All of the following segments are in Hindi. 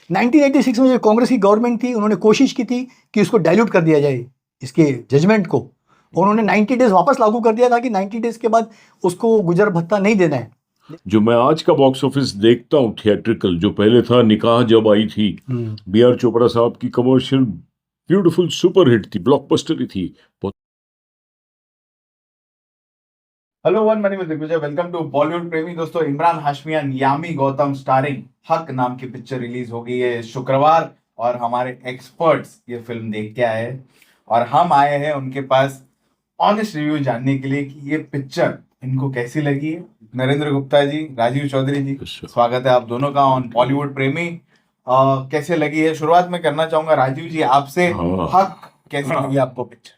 1986 में जो कांग्रेस की गवर्नमेंट थी, उन्होंने कोशिश की थी कि उसको डाइल्यूट कर दिया जाए, इसके जजमेंट को। उन्होंने 90 डेज वापस लागू कर दिया था कि 90 डेज के बाद उसको गुजर भत्ता नहीं देना है। जो मैं आज का बॉक्स ऑफिस देखता हूँ थिएट्रिकल, जो पहले था निकाह जब आई थी, बी आर चोपड़ा साहब की कमर्शियल ब्यूटीफुल सुपर हिट थी, ब्लॉकबस्टर ही थी। Hello one, money with Digvijay, welcome to Bollywood प्रेमी। दोस्तों, इमरान हाशमी एंड यामी गौतम स्टारिंग हक नाम की पिक्चर रिलीज हो गई है शुक्रवार, और हमारे एक्सपर्ट्स ये फिल्म देख के आए हैं और हम आए हैं उनके पास ऑनेस्ट रिव्यू जानने के लिए कि ये पिक्चर इनको कैसी लगी है। नरेंद्र गुप्ता जी, राजीव चौधरी जी, स्वागत है आप दोनों का ऑन बॉलीवुड प्रेमी। कैसे लगी है, शुरुआत में करना चाहूंगा राजीव जी आपसे। हक कैसी लगी आपको पिक्चर?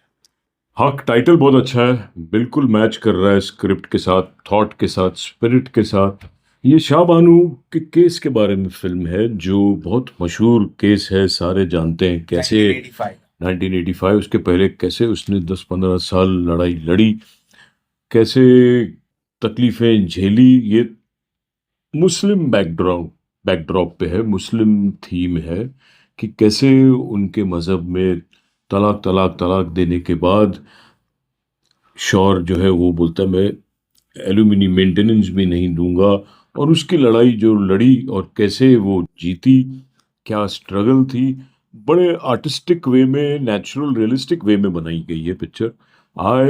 हक टाइटल बहुत अच्छा है, बिल्कुल मैच कर रहा है स्क्रिप्ट के साथ, थॉट के साथ, स्पिरिट के साथ। ये शाह बानू के केस के बारे में फिल्म है, जो बहुत मशहूर केस है, सारे जानते हैं कैसे 1985 उसके पहले कैसे उसने 10-15 साल लड़ाई लड़ी, कैसे तकलीफें झेली। ये मुस्लिम बैकड्रॉप पे है, मुस्लिम थीम है कि कैसे उनके मज़हब में तलाक तलाक तलाक देने के बाद शौहर जो है वो बोलता है मैं एल्यूमिनी मेंटेनेंस भी नहीं दूंगा, और उसकी लड़ाई जो लड़ी और कैसे वो जीती, क्या स्ट्रगल थी। बड़े आर्टिस्टिक वे में, नेचुरल रियलिस्टिक वे में बनाई गई है picture. I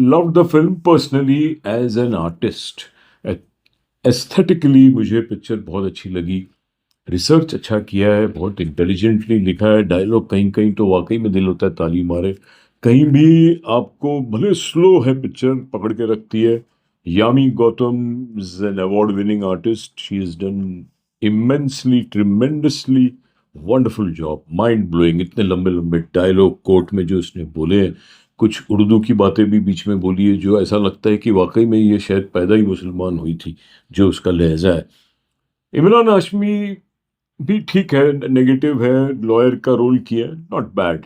love the film personally as an artist. Aesthetically मुझे पिक्चर बहुत अच्छी लगी, रिसर्च अच्छा किया है, बहुत इंटेलिजेंटली लिखा है, डायलॉग कहीं कहीं तो वाकई में दिल होता है ताली मारे, कहीं भी आपको भले स्लो है पिक्चर पकड़ के रखती है। Yami Gautam is an award winning artist, she is done immensely tremendously wonderful job, mind blowing. इतने लंबे लंबे डायलॉग कोर्ट में जो उसने बोले हैं, कुछ उर्दू की बातें भी बीच में बोली है, जो ऐसा लगता है कि वाकई में ये शायद पैदा ही मुसलमान हुई थी, जो उसका लहजा है। इमरान हाशमी भी ठीक है, नेगेटिव है, लॉयर का रोल किया है, not bad,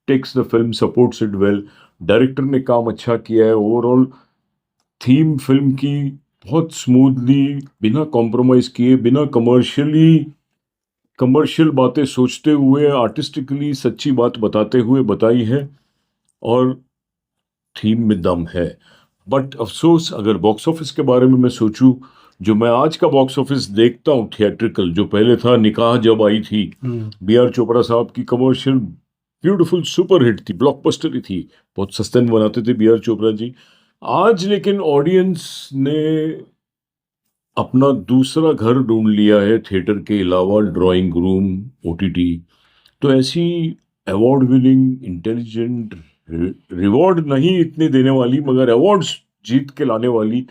takes the film, supports it well. Director ने काम अच्छा किया है, ओवरऑल थीम फिल्म की बहुत स्मूथली, बिना कॉम्प्रोमाइज किए, बिना कमर्शियल बातें सोचते हुए, आर्टिस्टिकली सच्ची बात बताते हुए बताई है, और थीम में दम है। बट अफसोस, अगर बॉक्स ऑफिस के बारे में मैं सोचूं, जो मैं आज का बॉक्स ऑफिस देखता हूँ थिएट्रिकल, जो पहले था निकाह जब आई थी, बी आर चोपड़ा साहब की कमर्शियल ब्यूटीफुल सुपर हिट थी, ब्लॉकबस्टर ही थी, बहुत सस्टेन बनाते थे बी आर चोपड़ा जी। आज लेकिन ऑडियंस ने अपना दूसरा घर ढूंढ लिया है थिएटर के अलावा, ड्राइंग रूम, ओटीटी। तो ऐसी अवार्ड विनिंग, इंटेलिजेंट, रिवॉर्ड नहीं इतने देने वाली मगर अवार्ड्स जीत के लाने वाली,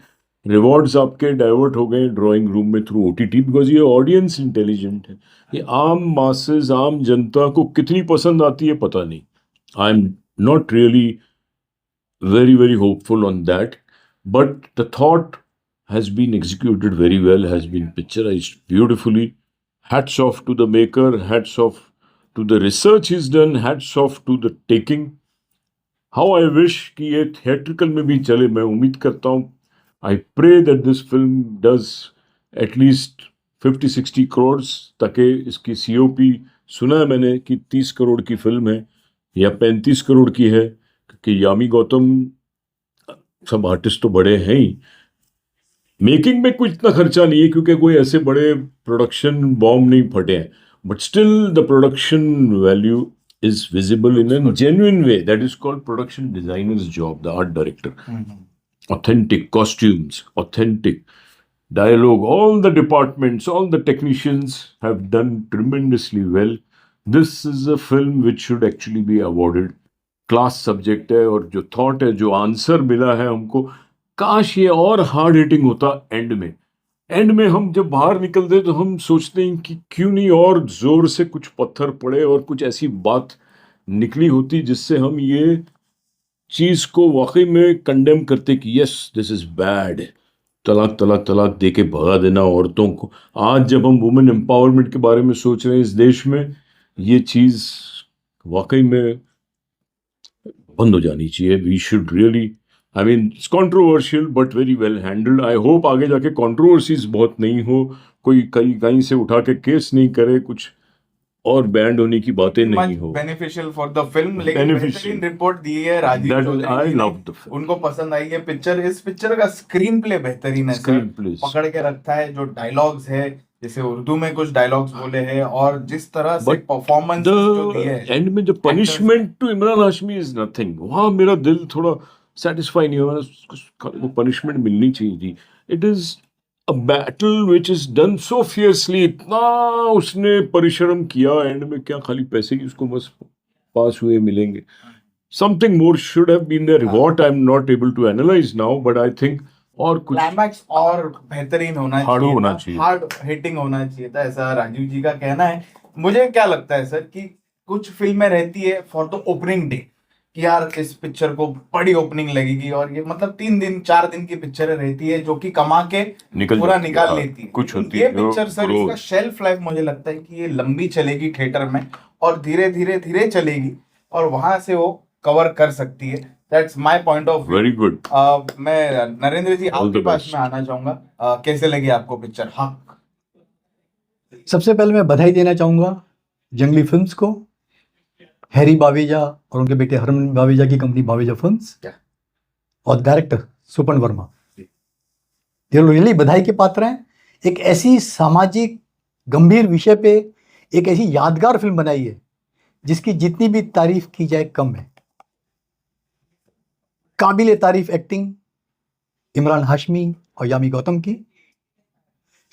रिवॉर्ड्स आपके डाइवर्ट हो गए ड्राइंग रूम में थ्रू ओटीटी, बिकॉज ये ऑडियंस इंटेलिजेंट है। ये आम मासेस, आम जनता को कितनी पसंद आती है पता नहीं। आई am not really very very hopeful on that, but the thought has been executed very well, has been picturized beautifully. Hats off to the maker, hats off to the research is done, hats off to the taking. How I wish कि ये थिएट्रिकल में भी चले, मैं उम्मीद करता हूँ, I pray that this film does at least 50-60 crore, ताकि इसकी सीओपी, सुना है मैंने कि 30 करोड़ की फिल्म है या 35 करोड़ की है, कि यामी गौतम, सब आर्टिस्ट तो बड़े हैं ही, मेकिंग में कुछ इतना खर्चा नहीं है क्योंकि कोई ऐसे बड़े प्रोडक्शन बॉम्ब नहीं फटे हैं, but still the production value is visible in a genuine way. That is called production designer's job, the art director. Authentic costumes, authentic dialogue, all the departments, all the technicians have done tremendously well. This is a film which should actually be awarded. Class subject है, और जो थॉट है, जो आंसर मिला है हमको, काश ये और हार्ड हिटिंग होता। एंड में हम जब बाहर निकलते तो हम सोचते हैं कि क्यों नहीं और जोर से कुछ पत्थर पड़े और कुछ ऐसी बात निकली होती जिससे हम ये चीज को वाकई में कंडेम करते कि यस दिस इज बैड, तलाक तलाक तलाक दे के भगा देना औरतों को। आज जब हम वुमेन एम्पावरमेंट के बारे में सोच रहे हैं इस देश में, ये चीज वाकई में बंद हो जानी चाहिए। We should really, I mean it's controversial but very well handled. I hope आगे जाके कॉन्ट्रोवर्सीज बहुत नहीं हो, कोई कहीं कहीं से उठा के केस नहीं करे, कुछ और बैंड होने की बातें नहीं हो। बेनिफिशियल फॉर द फिल्म, लेकिन Beneficial. बेहतरीन रिपोर्ट दी है राजीव That चौधरी I जी ने। loved the film. उनको पसंद आई है पिक्चर। इस पिक्चर का स्क्रीन प्ले बेहतरीन है सर, Screenplays. पकड़ के रखता है। जो डायलॉग्स है, जैसे उर्दू में कुछ डायलॉग्स बोले हैं, और जिस तरह से But परफॉर्मेंस जो दी है एंड में जो punishment to Imran Hashmi is nothing, वहां मेरा दिल थोड़ा सेटिस्फाई नहीं हुआ। उसको पनिशमेंट मिलनी चाहिए थी। It is a battle which is done so fiercely, इतना उसने परिश्रम किया, एंड में क्या खाली पैसे की उसको बस पास हुए मिलेंगे। Something more should have been there. What I am not able to analyse now, but I think और कुछ क्लाइमैक्स और बेहतरीन होना हार्ड चाहिए होना था, चाहिए। हार्ड हिटिंग होना चाहिए था, ऐसा राजीव जी का कहना है। मुझे क्या लगता है सर कि कुछ फिल्में रहती है फॉर द ओपनिंग डे, कि यार इस पिक्चर को बड़ी ओपनिंग लगेगी, और ये मतलब 3 दिन 4 दिन की पिक्चरें रहती है जो कि कमा के पूरा निकाल लेती है। कुछ होती ये है जो पिक्चर सर, इसका शेल्फ लाइफ मुझे लगता है कि ये लंबी चलेगी थिएटर में, और धीरे धीरे धीरे चलेगी, और वहां से वो कवर कर सकती है। That's my point of view. Very good. मैं नरेंद्र जी All आपके the पास best. में आना चाहूंगा। कैसे लगी आपको पिक्चर हक? सबसे पहले मैं बधाई देना चाहूँगा जंगली फिल्म्स को, हैरी बावेजा और उनके बेटे हरमन बावेजा की कंपनी बावेजा फिल्म्स, और डायरेक्टर सुपन वर्मा। ये लोग रियली बधाई के पात्र हैं। एक ऐसी सामाजिक गंभीर विषय पे एक ऐसी यादगार फिल्म बनाई है जिसकी जितनी भी तारीफ की जाए कम है। काबिल तारीफ एक्टिंग इमरान हाशमी और यामी गौतम की।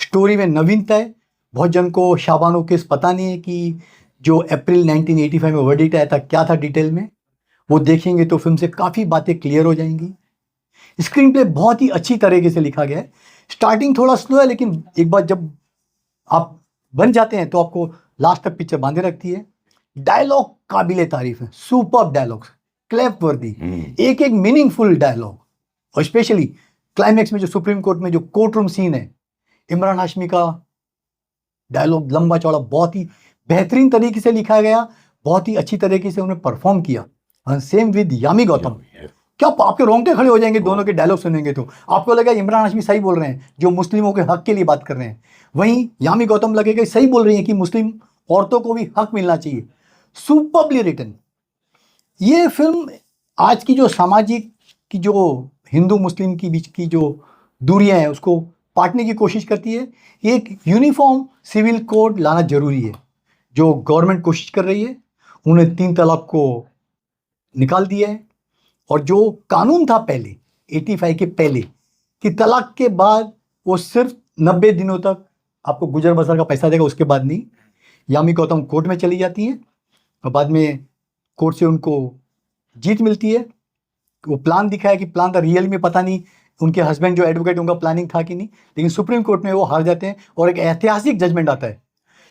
स्टोरी में नवीनता है। बहुत जन को शाबानो केस पता नहीं है कि जो अप्रैल 1985 में वर्डिक्ट आया था क्या था डिटेल में। वो देखेंगे तो फिल्म से काफ़ी बातें क्लियर हो जाएंगी। स्क्रीन प्ले बहुत ही अच्छी तरीके से लिखा गया है। स्टार्टिंग थोड़ा स्लो है, लेकिन एक बार जब आप बन जाते हैं तो आपको लास्ट तक पिक्चर बांधे रखती है। डायलॉग काबिले तारीफ है, सुपर डायलॉग, क्लैप वर्दी, एक एक मीनिंगफुल डायलॉग। और स्पेशली क्लाइमैक्स में जो सुप्रीम कोर्ट में जो कोर्ट रूम सीन है, इमरान हाशमी का डायलॉग लंबा चौड़ा बहुत ही बेहतरीन तरीके से लिखा गया, बहुत ही अच्छी तरीके से उन्हें परफॉर्म किया। Same with Yami Gautam. क्या आपके रोंगटे खड़े हो जाएंगे दोनों के डायलॉग सुनेंगे तो आपको लगेगा इमरान हाशमी सही बोल रहे हैं, जो मुस्लिमों के हक के लिए बात कर रहे हैं। वहीं यामी गौतम लगेगा सही बोल रही है कि मुस्लिम औरतों को भी हक मिलना चाहिए। सुपर्बली रिटन ये फिल्म आज की जो सामाजिक की जो हिंदू मुस्लिम की बीच की जो दूरियां हैं उसको पाटने की कोशिश करती है। एक यूनिफॉर्म सिविल कोड लाना जरूरी है, जो गवर्नमेंट कोशिश कर रही है। उन्होंने 3 तलाक को निकाल दिया है, और जो कानून था पहले 85 के पहले कि तलाक के बाद वो सिर्फ 90 दिनों तक आपको गुजर बसर का पैसा देगा, उसके बाद नहीं। यामी गौतम कोर्ट में चली जाती हैं और बाद में कोर्ट से उनको जीत मिलती है। वो प्लान दिखाया कि प्लान था, रियल में पता नहीं उनके हस्बैंड जो एडवोकेट उनका प्लानिंग था कि नहीं, लेकिन सुप्रीम कोर्ट में वो हार जाते हैं और एक ऐतिहासिक जजमेंट आता है।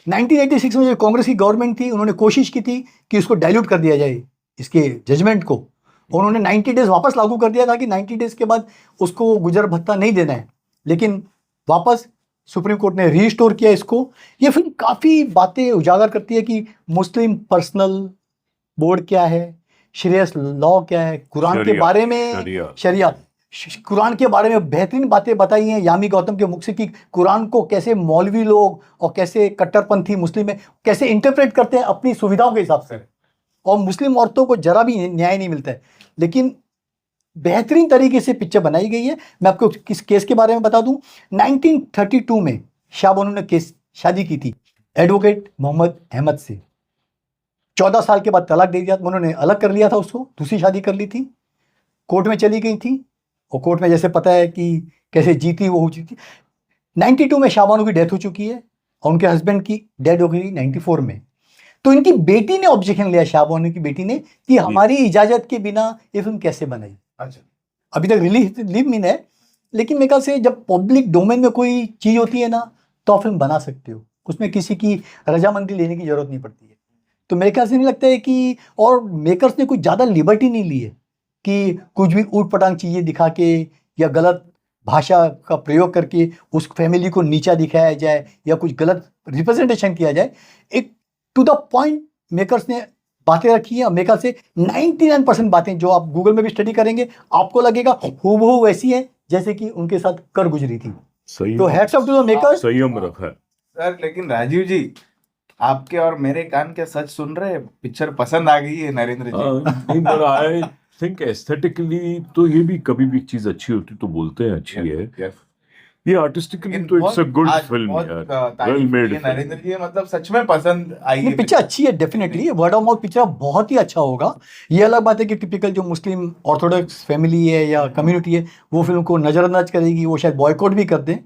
1986 में जो कांग्रेस की गवर्नमेंट थी, उन्होंने कोशिश की थी कि उसको डाइल्यूट कर दिया जाए इसके जजमेंट को, और उन्होंने 90 डेज वापस लागू कर दिया था कि 90 डेज के बाद उसको गुजर भत्ता नहीं देना है, लेकिन वापस सुप्रीम कोर्ट ने रीस्टोर किया इसको। ये फिल्म काफ़ी बातें उजागर करती है कि मुस्लिम पर्सनल बोर्ड क्या है, श्रेयस लॉ क्या है, कुरान के बारे में शरिया कुरान के बारे में बेहतरीन बातें बताई हैं यामी गौतम के मुख से कि कुरान को कैसे मौलवी लोग और कैसे कट्टरपंथी मुस्लिम है कैसे इंटरप्रेट करते हैं अपनी सुविधाओं के हिसाब से, और मुस्लिम औरतों को जरा भी न्याय नहीं मिलता है। लेकिन बेहतरीन तरीके से पिक्चर बनाई गई है। मैं आपको किस केस के बारे में बता दूं। 1932 में शाहबानो ने केस शादी की थी एडवोकेट मोहम्मद अहमद से। 14 साल के बाद तलाक दे दिया, उन्होंने अलग कर लिया था, उसको दूसरी शादी कर ली थी, कोर्ट में चली गई थी, और कोर्ट में जैसे पता है कि कैसे जीती वो हो चुकी। 92 में शाहबानो की डेथ हो चुकी है और उनके हस्बैंड की डेथ हो गई 94 में। तो इनकी बेटी ने ऑब्जेक्शन लिया, शाहबानो की बेटी ने, कि हमारी इजाजत के बिना ये फिल्म कैसे बनाई। अच्छा, अभी तक रिलीज मीन है, लेकिन मेरे ख्याल से जब पब्लिक डोमेन में कोई चीज होती है ना तो आप फिल्म बना सकते हो, उसमें किसी की रजामंदी लेने की जरूरत नहीं पड़ती है। तो मेरे ख्याल से नहीं लगता है कि, और मेकर्स ने कुछ ज़्यादा लिबर्टी नहीं ली है कि कुछ भी ऊट पटांग चीज़ें दिखा के या गलत भाषा का प्रयोग करके उस फैमिली को नीचा दिखाया जाए या कुछ गलत रिप्रेजेंटेशन किया जाए। एक टू द पॉइंट मेकर्स ने बातें रखी है। मेकर से 99% बातें जो आप गूगल में भी स्टडी करेंगे आपको लगेगा हूबहू वैसी है जैसे कि उनके साथ कर गुजरी थी। सही, तो hats off to the makers. संयम रखा है सर। लेकिन राजीव जी, आपके और मेरे कान क्या सच सुन रहे हैं? पिक्चर पसंद आ गई है नरेंद्र जी? नहीं, पर आई थिंक एस्थेटिकली तो ये भी कभी भी चीज अच्छी होती तो बोलते हैं अच्छी है। Yes. ये आर्टिस्टिकली लेकिन तो इट्स अ गुड आज फिल्म बहुत, यार, तारीफ वेल की मेड है नरेंद्र जी, मतलब सच में पसंद आई नहीं है पिक्चर अच्छी है definitely, word of mouth picture बहुत ही अच्छा होगा। ये अलग बात है कि टिपिकल जो मुस्लिम ऑर्थोडॉक्स फैमिली है या कम्युनिटी है वो फिल्म को नजरअंदाज करेगी, वो शायद बॉयकॉट भी कर दें,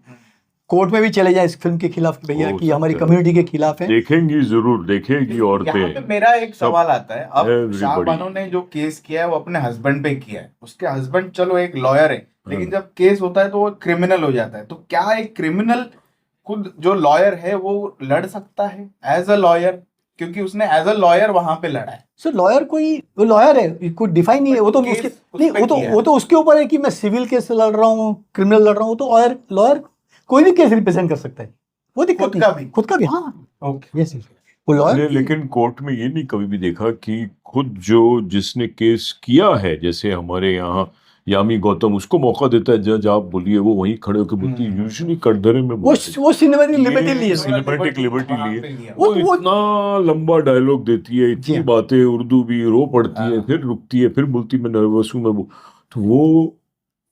कोर्ट में भी चले जाए इस फिल्म के खिलाफ कि भैया हो कि हमारी सकता है। कम्युनिटी के खिलाफ है। देखेंगी जरूर, देखेगी यहाँ पे औरतें। मेरा एक सब, सवाल आता है, अब everybody। शाहबानो ने जो केस किया है वो अपने हस्बैंड पे किया है, उसके हस्बैंड चलो एक लॉयर है, लेकिन जब केस होता है तो वो क्रिमिनल हो जाता है, तो क्या एक क्रिमिनल खुद जो लॉयर है वो लड़ सकता है एज अ लॉयर? क्योंकि उसने एज अ लॉयर वहां पे लड़ा है। सो लॉयर वो लॉयर है, कोई डिफाइन नहीं है, वो तो केस उसके उस नहीं, पे किया है। वो तो उसके ऊपर है कि मैं सिविल केस लड़ रहा हूँ, क्रिमिनल लड़ रहा हूँ, तो लॉयर कोई भी केस रिप्रेजेंट कर सकता है, वो दिक्कत खुद नहीं। का भी? खुद का भी, हाँ ओके। यस, वो लॉयर। लेकिन कोर्ट में ये नहीं कभी भी देखा कि खुद जो जिसने केस किया है, जैसे हमारे यहाँ यामी गौतम, उसको मौका देता है जज, आप बोलिए, वो वहीं खड़े होकर बोलती है, यूजुअली कटघरे में बोलते हैं। वो सिनेमैटिक लिबर्टी ये ली है, सिनेमैटिक लिबर्टी वहाँ लिए, पे लिया। वो वो- इतना लंबा डायलॉग देती है, जी इतनी हाँ। बातें, उर्दू भी, रो पड़ती है, हाँ। फिर रुकती है, फिर बोलती मैं नर्वस हूँ, मैं वो, तो वो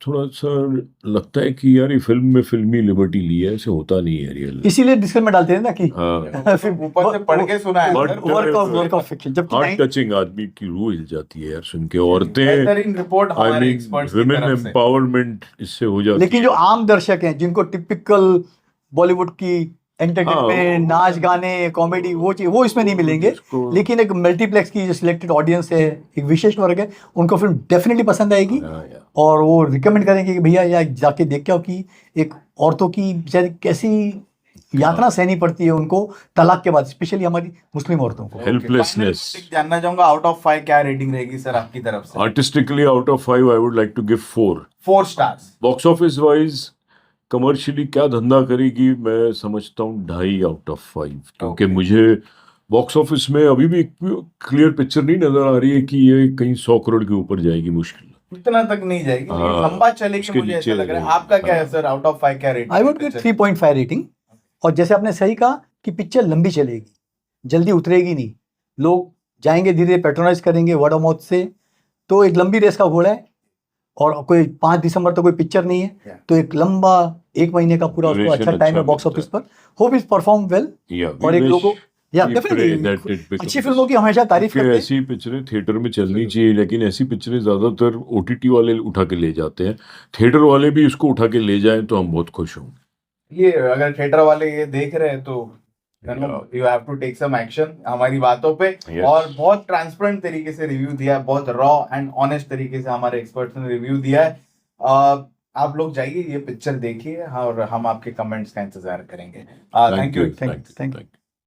थोड़ा सा लगता है कि यार ये फिल्म में फिल्मी लिबर्टी ली है, ऐसे होता नहीं है रियल। इसीलिए डिस्कशन में डालते हैं ना कि हाँ, फिर ऊपर से पढ़ के सुना है But- sir. Work of fiction, जबकि हार्ट नहीं- टचिंग, आदमी की रूह हिल जाती है यार सुन के। औरतें, बेहतरीन रिपोर्ट आई हमारे मीन एक्सपर्ट्स की विमेन तरफ से। एम्पावरमेंट इससे हो जाती लेकिन है। जो आम दर्शक हैं जिनको टिपिकल बॉलीवुड की एंटरटेनमेंट, नाच गाने, कॉमेडी, वो इसमें नहीं मिलेंगे। जिसको- लेकिन एक मल्टीप्लेक्स की जो सिलेक्टेड ऑडियंस है, एक विशेष वर्ग है, उनको फिल्म डेफिनेटली पसंद आएगी या। और वो रिकमेंड करेंगे कि भैया यार जाके देख के आओ कि एक औरतों की बेचारी कैसी यातना सहनी पड़ती है उनको तलाक के बाद, स्पेशली हमारी मुस्लिम औरतों को। Helplessness। Final verdict जानना चाहूंगा, आउट ऑफ 5 क्या रेटिंग रहेगी सर आपकी तरफ से? Artistically out of 5 I would like to give 4। 4 stars. Box office wise commercially क्या धंधा करेगी, मैं समझता हूँ 2.5 आउट ऑफ 5, क्योंकि Okay। मुझे बॉक्स ऑफिस में अभी भी क्लियर पिक्चर नहीं नजर आ रही है कि ये कहीं 100 करोड़ के ऊपर जाएगी, मुश्किल। इतना तक नहीं जाएगी, लेकिन हाँ, लंबा चलेगी, उसके मुझे ऐसा नीचे लग रहा है। रहेगी। आपका क्या है हाँ। सर, आउट ऑफ 5 क्या rating? I would give 3.5 rating. और जैसे आपने सही कहा कि पिक्चर लंबी चलेगी, जल्दी उतरेगी नहीं, लोग जाएंगे धीरे पैट्रोनाइज करेंगे वर्ड ऑफ माउथ से, तो एक लंबी रेस का घोड़ा है और कोई 5 दिसंबर तो कोई पिक्चर नहीं है, तो एक लंबा 1 महीने का पूरा उसको Duration अच्छा टाइम है अच्छा बॉक्स मिलता ऑफिस पर। Hope is perform well, Yeah, और we एक wish- लोगों या we pray that it definitely becomes- अच्छी फिल्मों की हमेशा तारीफ क्योंकि करते हैं। ऐसी पिक्चरें थिएटर में चलनी चाहिए, लेकिन ऐसी पिक्चरें ज्यादातर ओटीटी वाले उठा के ले जाते हैं। थिएटर वाले भी इसको उठा के ले जाएं तो हम बहुत खुश होंगे। ये अगर थिएटर वाले ये देख रहे हैं तो you have to take some action हमारी बातों पे। Yes। और बहुत ट्रांसपेरेंट तरीके से रिव्यू दिया है, बहुत रॉ एंड ऑनेस्ट तरीके से हमारे एक्सपर्ट्स ने रिव्यू दिया है। आप लोग जाइए, ये पिक्चर देखिए, और हम आपके कमेंट्स का इंतजार करेंगे। Thank you. Thank you।